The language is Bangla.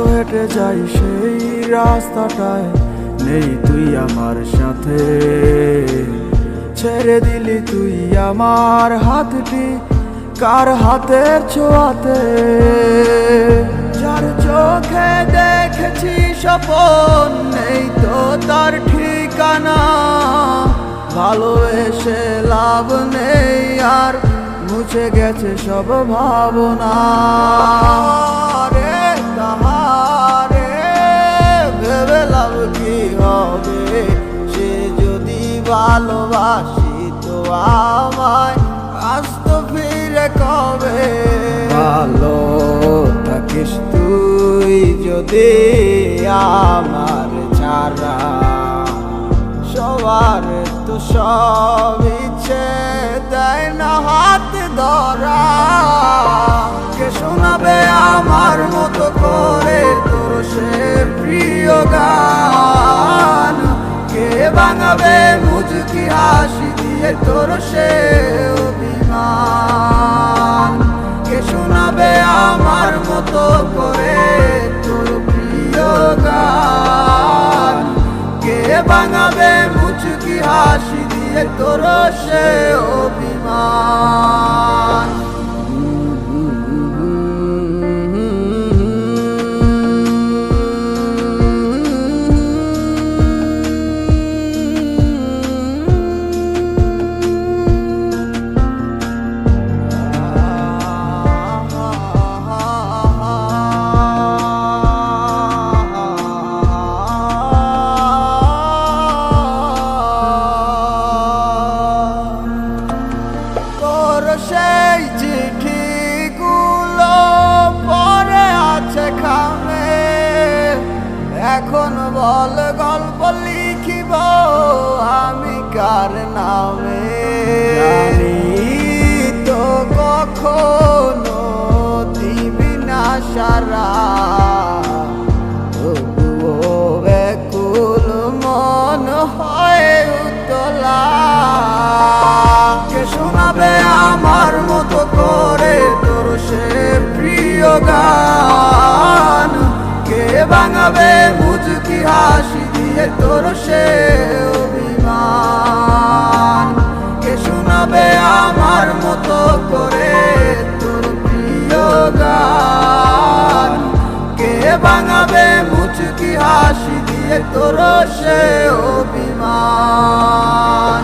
হেঁটে যাই সেই রাস্তাটায়, নেই তুই আমার সাথে। ছেড়ে দিলি তুই আমার হাতটি কার হাতের ছোঁয়াতে। যার চোখে দেখেছি স্বপন, নেই তো তার ঠিকানা। ভালোবেসে লাভ নেই আর, মুছে গেছে সব ভাবনা। রে তাহারে ভেবে লাভ কি হবে, সে যদি ভালোবাসি তো আমায় আসতো ফিরে কবে। ভালো থাকিস তুই যদি আমার ছাড়া, সবার তো সব ইচ্ছে দেয় না হাত ধরা। কে শোনাবে আমার মতো করে তোর সে প্রিয় গান, কে ভাঙাবে মুচকি হাসি দিয়ে তোর সে অভিমান। কে শোনাবে আমার মতো করে তোর প্রিয় গান, কে ভাঙাবে মুচকি হাসি দিয়ে তোর সে অভিমান। সেই চিঠিগুলো পরে আছে খামে, এখন বল গল্প লিখিব আমি কার নামে। জানি তো কখনো দিবি না সারা, তবুও ব্যাকুল মন হয় উতলা। কে শোনাবে আমার মতো করে তোর সে প্রিয় গান, কে ভাঙাবে মুচকি হাসি দিয়ে তোর সে অভিমান। কে শোনাবে আমার মতো করে তোর প্রিয় গান, কে ভাঙাবে মুচকি হাসি দিয়ে তোর সে অভিমান।